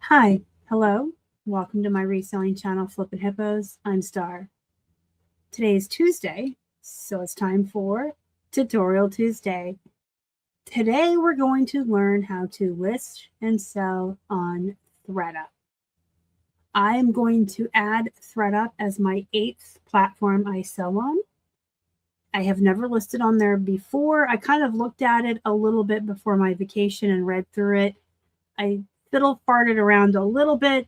Hi, hello, welcome to my reselling channel, Flippin' Hippos. I'm Star. Today is Tuesday, so it's time for Tutorial Tuesday. Today we're going to learn how to list and sell on ThredUp. I am going to add ThredUp as my 8th platform I sell on. I have never listed on there before. I kind of looked at it a little bit before my vacation and read through it. I fiddle farted around a little bit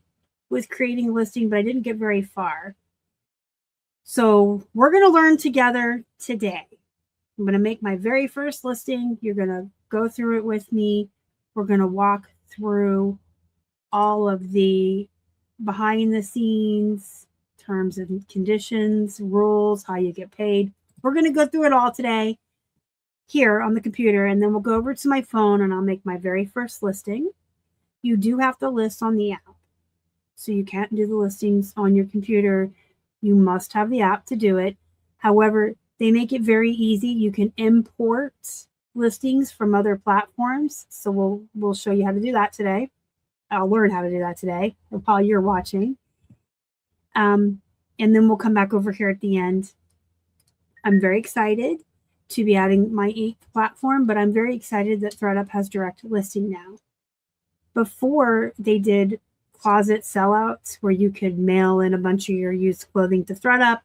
with creating a listing, but I didn't get very far. So we're going to learn together today. I'm going to make my very first listing. You're going to go through it with me. We're going to walk through all of the behind the scenes, terms and conditions, rules, how you get paid. We're going to go through it all today here on the computer, and then we'll go over to my phone and I'll make my very first listing. You do have to list on the app. So you can't do the listings on your computer. You must have the app to do it. However, they make it very easy. You can import listings from other platforms. So we'll show you how to do that today. I'll learn how to do that today while you're watching. And then we'll come back over here at the end. I'm very excited to be adding my 8th platform, but I'm very excited that ThredUp has direct listing now. Before, they did closet sellouts where you could mail in a bunch of your used clothing to ThredUp.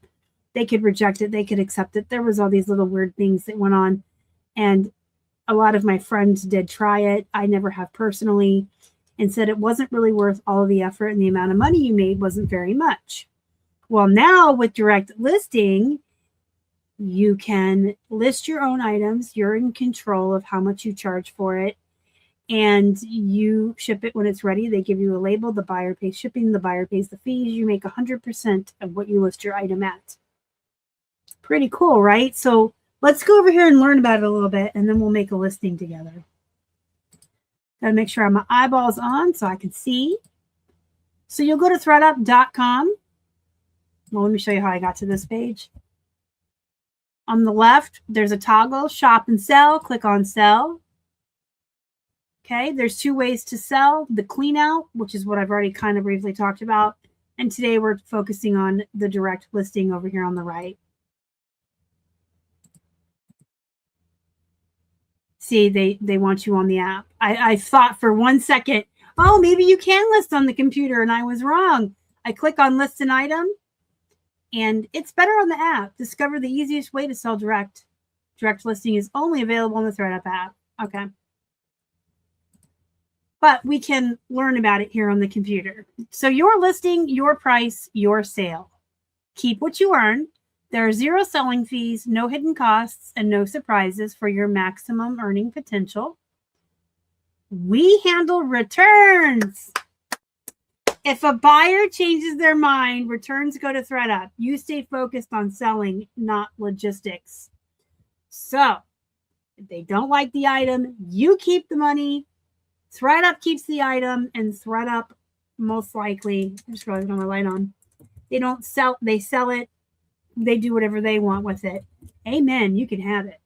They could reject it. They could accept it. There was all these little weird things that went on. And a lot of my friends did try it. I never have personally, and said it wasn't really worth all of the effort, and the amount of money you made wasn't very much. Well, now with direct listing, you can list your own items. You're in control of how much you charge for it. And you ship it when it's ready. They give you a label. The buyer pays shipping. The buyer pays the fees. You make 100% of what you list your item at. Pretty cool, right? So let's go over here and learn about it a little bit, and then we'll make a listing together. Got to make sure I have my eyeballs on so I can see. So you'll go to thredup.com. Well, let me show you how I got to this page. On the left, there's a toggle, shop and sell. Click on sell. Okay, there's 2 ways to sell. The clean out, which is what I've already kind of briefly talked about. And today we're focusing on the direct listing over here on the right. See, they want you on the app. I thought for 1 second, oh, maybe you can list on the computer, and I was wrong. I click on list an item, and it's better on the app. Discover the easiest way to sell direct. Direct listing is only available on the ThredUp app. Okay. But we can learn about it here on the computer. So your listing, your price, your sale. Keep what you earn. There are 0 selling fees, no hidden costs, and no surprises for your maximum earning potential. We handle returns. If a buyer changes their mind, returns go to ThredUp. You stay focused on selling, not logistics. So if they don't like the item, you keep the money. ThredUp keeps the item, and ThredUp most likely, I just realized I have my light on. They don't sell, they sell it. They do whatever they want with it. Amen. You can have it.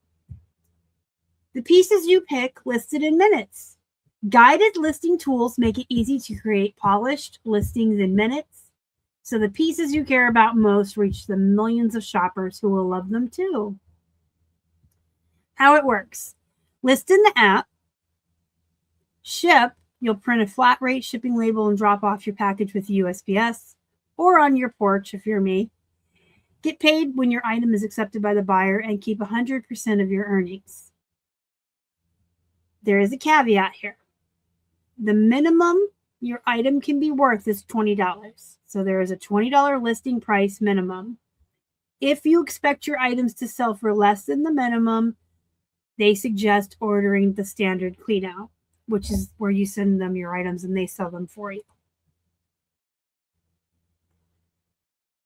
The pieces you pick listed in minutes. Guided listing tools make it easy to create polished listings in minutes. So the pieces you care about most reach the millions of shoppers who will love them too. How it works. List in the app. Ship, you'll print a flat rate shipping label and drop off your package with USPS or on your porch if you're me. Get paid when your item is accepted by the buyer and keep 100% of your earnings. There is a caveat here. The minimum your item can be worth is $20. So there is a $20 listing price minimum. If you expect your items to sell for less than the minimum, they suggest ordering the standard clean out, which is where you send them your items and they sell them for you.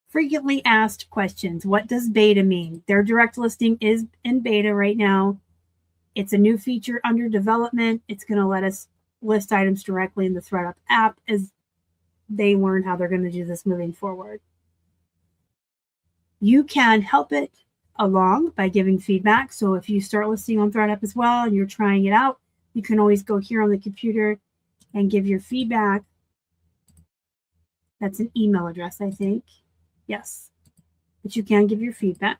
Frequently asked questions. What does beta mean? Their direct listing is in beta right now. It's a new feature under development. It's going to let us list items directly in the ThredUp app as they learn how they're going to do this moving forward. You can help it along by giving feedback. So if you start listing on ThredUp as well and you're trying it out, you can always go here on the computer and give your feedback That's an email address, I think. Yes. But you can give your feedback.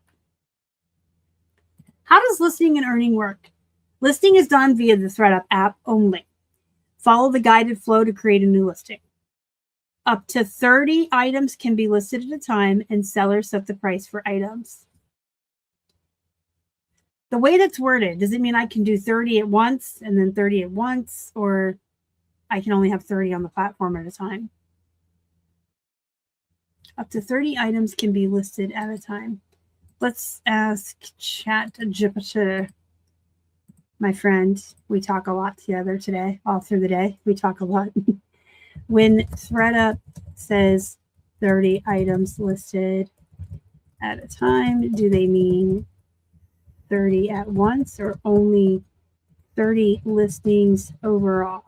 How does listing and earning work? Listing is done via the ThredUp app only. Follow the guided flow to create a new listing. Up to 30 items can be listed at a time, and sellers set the price for items. The way that's worded, does it mean I can do 30 at once and then 30 at once, or I can only have 30 on the platform at a time? Up to 30 items can be listed at a time. Let's ask ChatGPT, my friend. We talk a lot together today, all through the day. We talk a lot. When ThredUp says 30 items listed at a time, do they mean 30 at once or only 30 listings overall?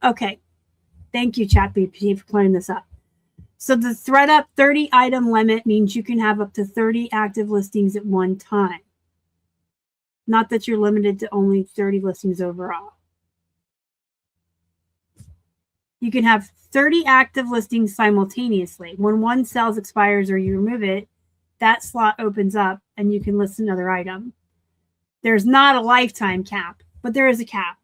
Okay. Thank you, ChatGPT, for clearing this up. So the ThredUp 30 item limit means you can have up to 30 active listings at one time. Not that you're limited to only 30 listings overall. You can have 30 active listings simultaneously. When one sales expires or you remove it, that slot opens up and you can list another item. There's not a lifetime cap, but there is a cap.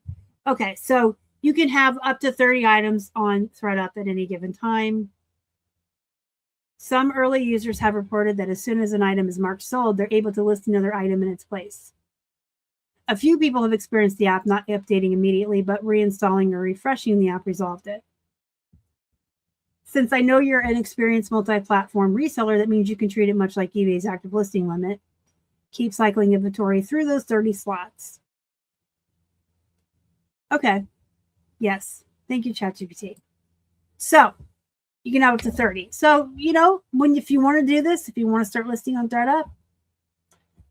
Okay, so you can have up to 30 items on ThredUp at any given time. Some early users have reported that as soon as an item is marked sold, they're able to list another item in its place. A few people have experienced the app not updating immediately, but reinstalling or refreshing the app resolved it. Since I know you're an experienced multi-platform reseller, that means you can treat it much like eBay's active listing limit. Keep cycling inventory through those 30 slots. Okay. Yes. Thank you, ChatGPT. So you can have up to 30. So, if you want to do this, if you want to start listing on ThredUp,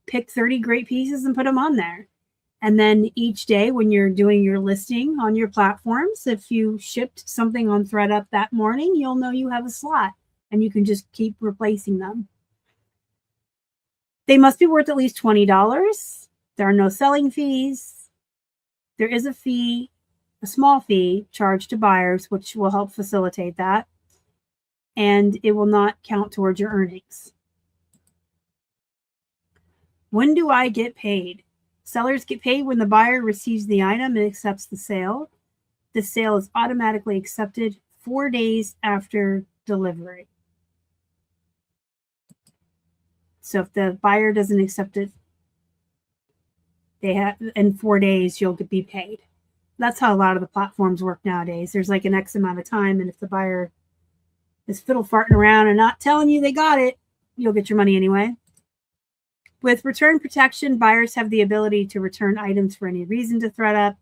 pick 30 great pieces and put them on there. And then each day when you're doing your listing on your platforms, if you shipped something on ThredUp that morning, you'll know you have a slot and you can just keep replacing them. They must be worth at least $20. There are no selling fees. There is a fee, a small fee charged to buyers, which will help facilitate that. And it will not count towards your earnings. When do I get paid? Sellers get paid when the buyer receives the item and accepts the sale. The sale is automatically accepted 4 days after delivery. So if the buyer doesn't accept it, in 4 days, you'll be paid. That's how a lot of the platforms work nowadays. There's like an X amount of time, and if the buyer is fiddle farting around and not telling you they got it, you'll get your money anyway. With return protection, buyers have the ability to return items for any reason to ThredUp.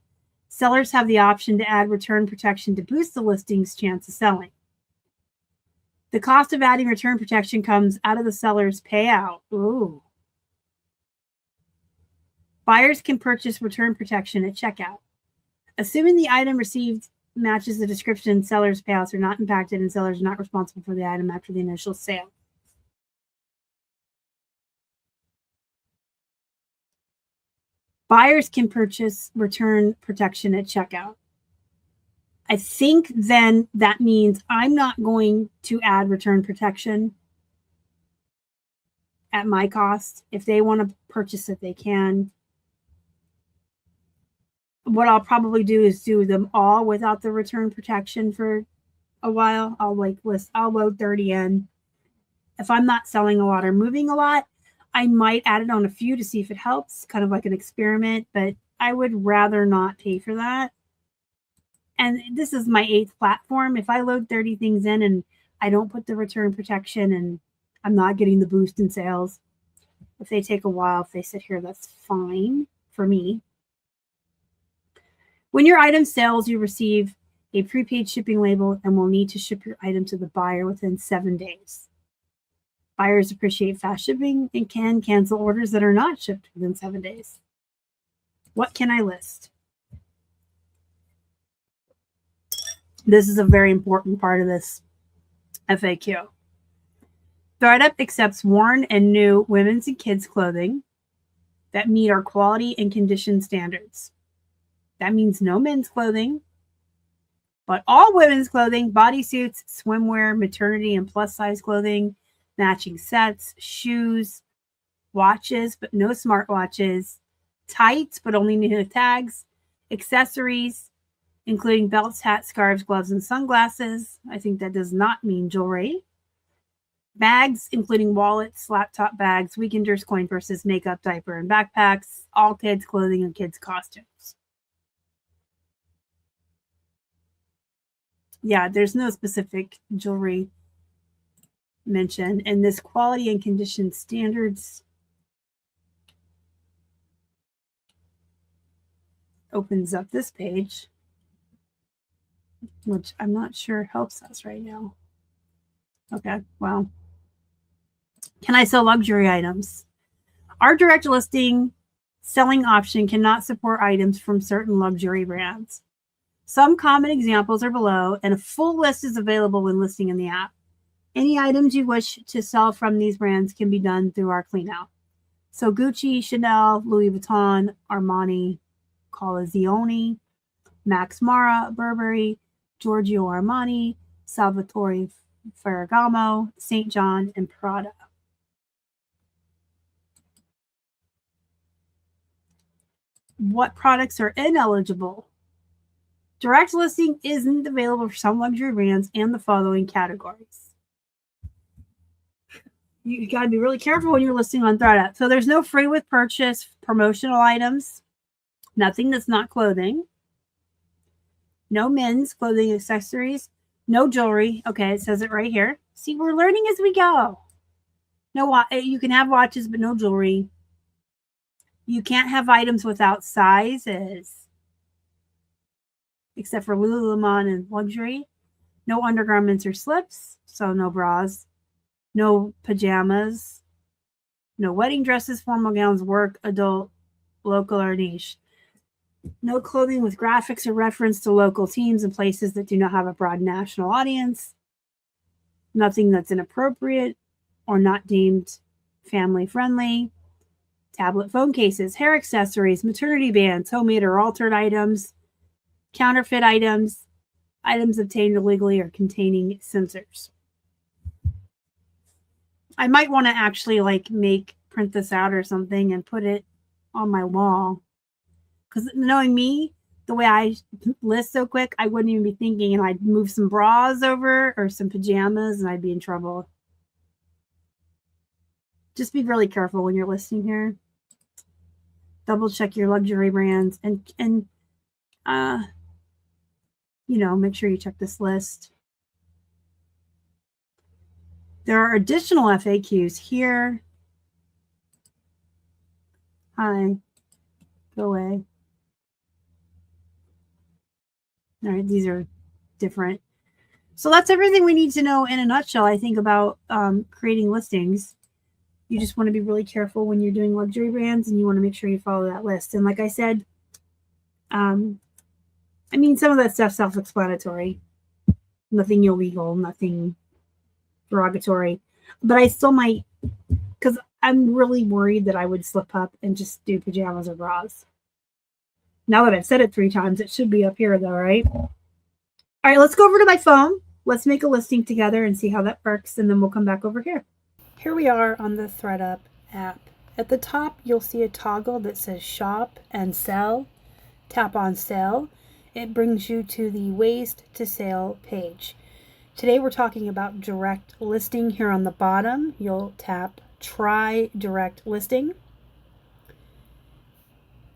Sellers have the option to add return protection to boost the listing's chance of selling. The cost of adding return protection comes out of the seller's payout. Ooh. Buyers can purchase return protection at checkout. Assuming the item received matches the description, sellers' payouts are not impacted and sellers are not responsible for the item after the initial sale. Buyers can purchase return protection at checkout. I think then that means I'm not going to add return protection at my cost. If they want to purchase it, they can. What I'll probably do is do them all without the return protection for a while. I'll load 30 in. If I'm not selling a lot or moving a lot, I might add it on a few to see if it helps, kind of like an experiment, but I would rather not pay for that. And this is my 8th platform. If I load 30 things in and I don't put the return protection and I'm not getting the boost in sales, if they take a while, if they sit here, that's fine for me. When your item sells, you receive a prepaid shipping label and will need to ship your item to the buyer within 7 days. Buyers appreciate fast shipping and can cancel orders that are not shipped within 7 days. What can I list? This is a very important part of this FAQ. ThredUp accepts worn and new women's and kids' clothing. that meet our quality and condition standards. That means no men's clothing, but all women's clothing, bodysuits, swimwear, maternity and plus size clothing, matching sets, shoes, watches, but no smartwatches, tights, but only new tags, accessories, including belts, hats, scarves, gloves, and sunglasses. I think that does not mean jewelry. Bags, including wallets, laptop bags, weekenders, coin purses, makeup, diaper, and backpacks, all kids' clothing and kids' costumes. Yeah, there's no specific jewelry mentioned. And this quality and condition standards opens up this page, which I'm not sure helps us right now. Okay, well, can I sell luxury items? Our direct listing selling option cannot support items from certain luxury brands. Some common examples are below, and a full list is available when listing in the app. Any items you wish to sell from these brands can be done through our cleanout. So Gucci, Chanel, Louis Vuitton, Armani, Collezione, Max Mara, Burberry, Giorgio Armani, Salvatore Ferragamo, St. John, and Prada. What products are ineligible? Direct listing isn't available for some luxury brands and the following categories. You got to be really careful when you're listing on ThredUp. So there's no free with purchase promotional items, nothing that's not clothing, no men's clothing accessories, no jewelry. Okay, it says it right here. See, we're learning as we go. No, you can have watches, but no jewelry. You can't have items without sizes, except for Lululemon and luxury. No undergarments or slips, so no bras. No pajamas. No wedding dresses, formal gowns, work, adult, local, or niche. No clothing with graphics or reference to local teams and places that do not have a broad national audience. Nothing that's inappropriate or not deemed family friendly. Tablet phone cases, hair accessories, maternity bands, homemade or altered items, counterfeit items, items obtained illegally or containing sensors. I might want to actually print this out or something and put it on my wall. Because knowing me, the way I list so quick, I wouldn't even be thinking, and I'd move some bras over or some pajamas and I'd be in trouble. Just be really careful when you're listing here. Double check your luxury brands and make sure you check this list. There are additional FAQs here. Hi. Go away. All right, these are different. So that's everything we need to know in a nutshell, I think, about creating listings. You just want to be really careful when you're doing luxury brands, and you want to make sure you follow that list. And like I said, some of that stuff's self-explanatory. Nothing illegal, nothing derogatory. But I still might, because I'm really worried that I would slip up and just do pajamas or bras. Now that I've said it 3 times, it should be up here though, right? All right, let's go over to my phone. Let's make a listing together and see how that works, and then we'll come back over here. Here we are on the ThredUp app. At the top, you'll see a toggle that says Shop and Sell. Tap on Sell. It brings you to the Ways to Sale page. Today we're talking about direct listing. Here on the bottom, you'll tap Try Direct Listing.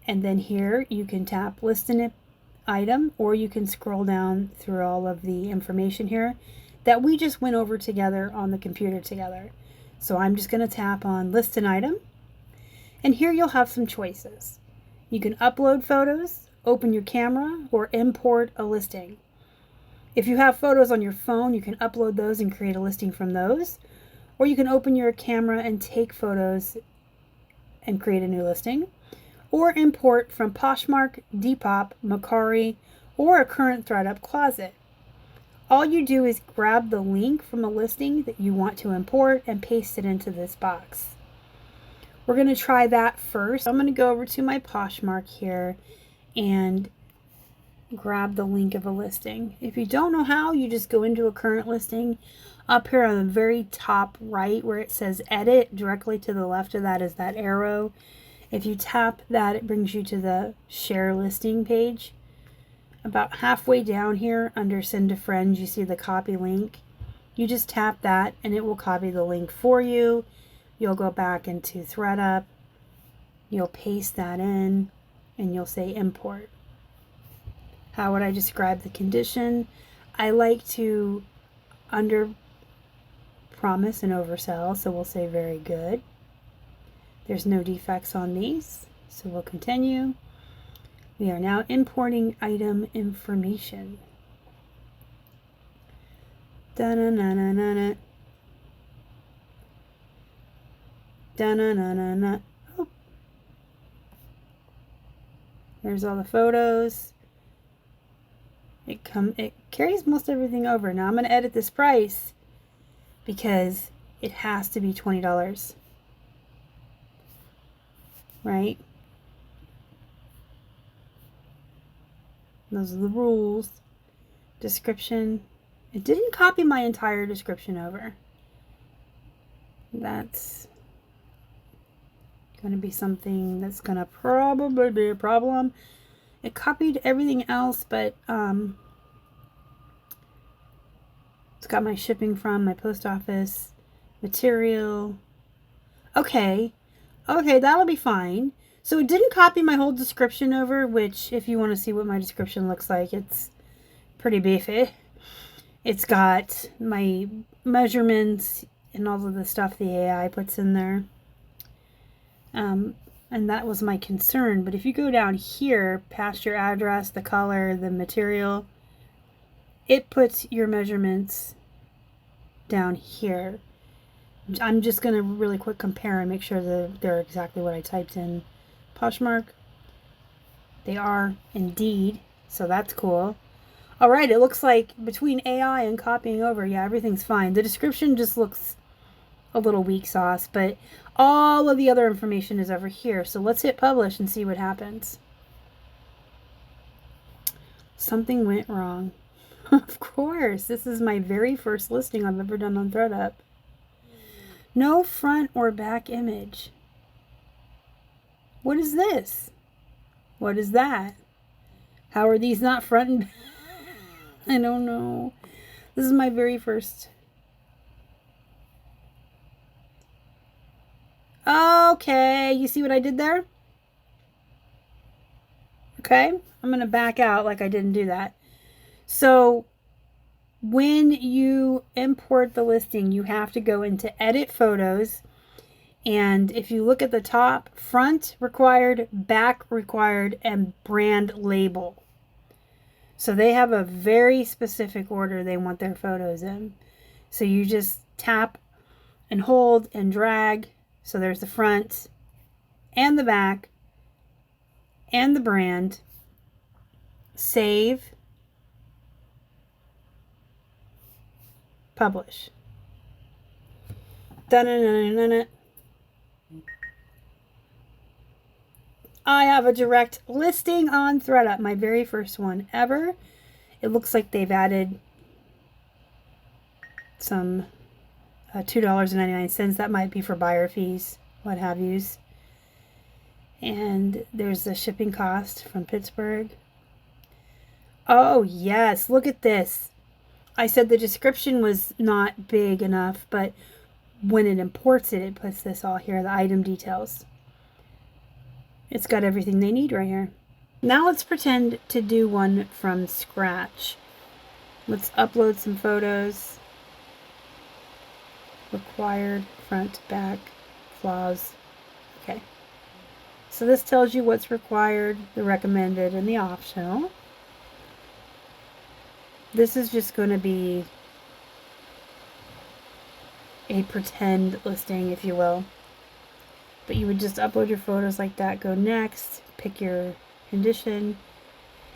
And then here you can tap List an Item, or you can scroll down through all of the information here that we just went over together on the computer together. So I'm just going to tap on List an Item. And here you'll have some choices. You can upload photos, open your camera, or import a listing. If you have photos on your phone, you can upload those and create a listing from those. Or you can open your camera and take photos and create a new listing. Or import from Poshmark, Depop, Mercari, or a current ThredUp closet. All you do is grab the link from a listing that you want to import and paste it into this box. we're going to try that first. I'm going to go over to my Poshmark here and grab the link of a listing. If you don't know how, you just go into a current listing. Up here on the very top right where it says edit, directly to the left of that is that arrow. If you tap that, it brings you to the share listing page. About halfway down here under send to friends, you see the copy link. You just tap that and it will copy the link for you. You'll go back into ThredUp, you'll paste that in, and you'll say import. How would I describe the condition? I like to under promise and oversell, so we'll say very good. There's no defects on these, so we'll continue. We are now importing item information. Da-na-na-na-na-na. Da-na-na-na-na. Oh. There's all the photos. It carries most everything over. Now I'm going to edit this price because it has to be $20. Right? Those are the rules. Description. It didn't copy my entire description over. That's going to be something that's going to probably be a problem. It copied everything else, but it's got my shipping from, my post office, material. Okay, that'll be fine. So it didn't copy my whole description over, which if you want to see what my description looks like, it's pretty beefy. It's got my measurements and all of the stuff the AI puts in there. And that was my concern. But if you go down here, past your address, the color, the material, it puts your measurements down here. I'm just going to really quick compare and make sure that they're exactly what I typed in Poshmark. They are indeed, so that's cool. All right, it looks like between AI and copying over, yeah, everything's fine. The description just looks a little weak sauce, but all of the other information is over here. So let's hit publish and see what happens. Something went wrong. Of course, this is my very first listing I've ever done on ThredUp. No front or back image. What is this? What is that? How are these not front and back? I don't know. This is my very first. Okay, you see what I did there? Okay, I'm going to back out like I didn't do that. So when you import the listing, you have to go into edit photos. And if you look at the top, front required, back required, and brand label. So they have a very specific order they want their photos in. So you just tap and hold and drag. So there's the front and the back and the brand. Save. Publish. Dun-dun-dun-dun-dun. I have a direct listing on ThredUp, my very first one ever. It looks like they've added some $2.99. That might be for buyer fees, what have yous. And there's the shipping cost from Pittsburgh. Oh, yes, look at this. I said the description was not big enough, but when it imports it, it puts this all here, the item details. It's got everything they need right here. Now let's pretend to do one from scratch. Let's upload some photos. Required, front, back, flaws. Okay. So this tells you what's required, the recommended, and the optional. This is just going to be a pretend listing, if you will. But you would just upload your photos like that, go next, pick your condition,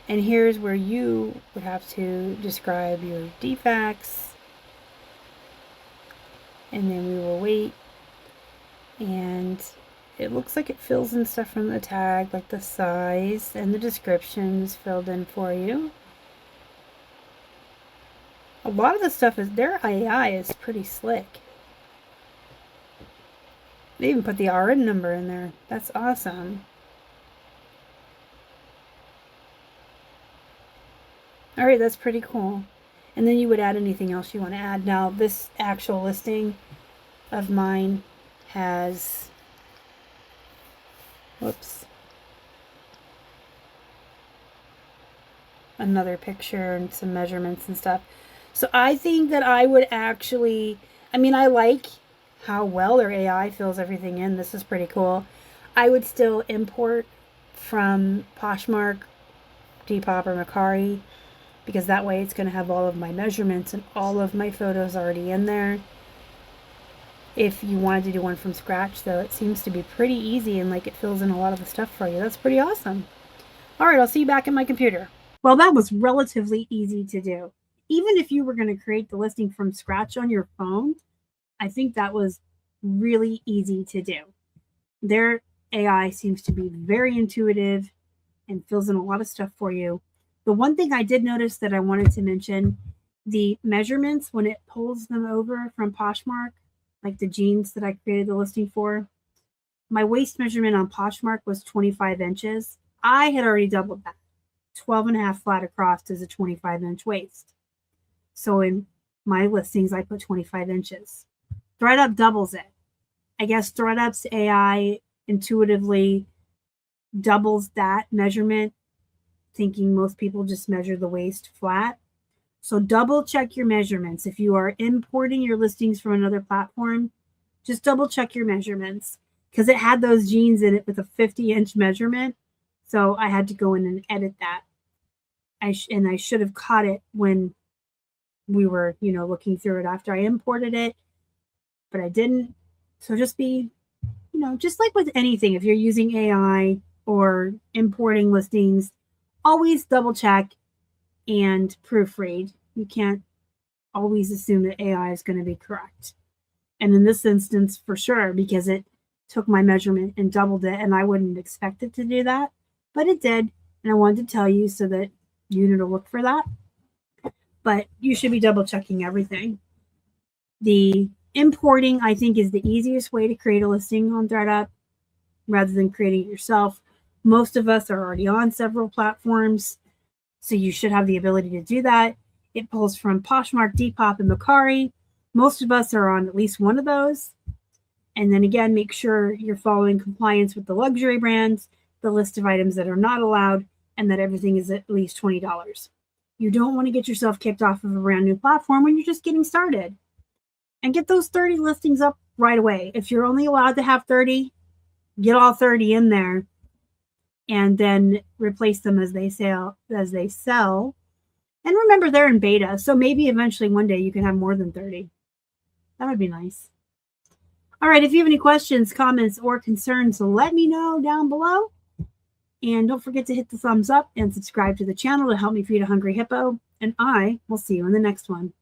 and here's where you would have to describe your defects, and then we will wait, and it looks like it fills in stuff from the tag, like the size and the description is filled in for you. A lot of the stuff is, their AI is pretty slick. They even put the RN number in there. That's awesome. All right, that's pretty cool. And then you would add anything else you want to add. Now, this actual listing of mine has, whoops, another picture and some measurements and stuff. So I think that I would actually, I mean, I like how well their AI fills everything in. This is pretty cool. I would still import from Poshmark, Depop, or Mercari, because that way it's going to have all of my measurements and all of my photos already in there. If you wanted to do one from scratch, though, it seems to be pretty easy and like it fills in a lot of the stuff for you. That's pretty awesome. All right, I'll see you back at my computer. Well, that was relatively easy to do. Even if you were going to create the listing from scratch on your phone, I think that was really easy to do. Their AI seems to be very intuitive and fills in a lot of stuff for you. The one thing I did notice that I wanted to mention, the measurements, when it pulls them over from Poshmark, like the jeans that I created the listing for, my waist measurement on Poshmark was 25 inches. I had already doubled that. 12.5 flat across is a 25-inch waist. So in my listings, I put 25 inches. ThredUp doubles it. I guess ThredUp's AI intuitively doubles that measurement, thinking most people just measure the waist flat. So double check your measurements. If you are importing your listings from another platform, just double check your measurements, because it had those jeans in it with a 50-inch measurement. So I had to go in and edit that. I should have caught it when we were, looking through it after I imported it, but I didn't. So just be, just like with anything, if you're using AI or importing listings, always double check and proofread. You can't always assume that AI is going to be correct. And in this instance, for sure, because it took my measurement and doubled it, and I wouldn't expect it to do that, but it did. And I wanted to tell you so that you know to look for that. But you should be double checking everything. The importing, I think, is the easiest way to create a listing on ThredUp rather than creating it yourself. Most of us are already on several platforms, so you should have the ability to do that. It pulls from Poshmark, Depop, and Mercari. Most of us are on at least one of those. And then again, make sure you're following compliance with the luxury brands, the list of items that are not allowed, and that everything is at least $20. You don't want to get yourself kicked off of a brand new platform when you're just getting started. And get those 30 listings up right away. If you're only allowed to have 30, get all 30 in there and then replace them as they sell. And remember, they're in beta, so maybe eventually one day you can have more than 30. That would be nice. All right, if you have any questions, comments, or concerns, let me know down below. And don't forget to hit the thumbs up and subscribe to the channel to help me feed a hungry hippo. And I will see you in the next one.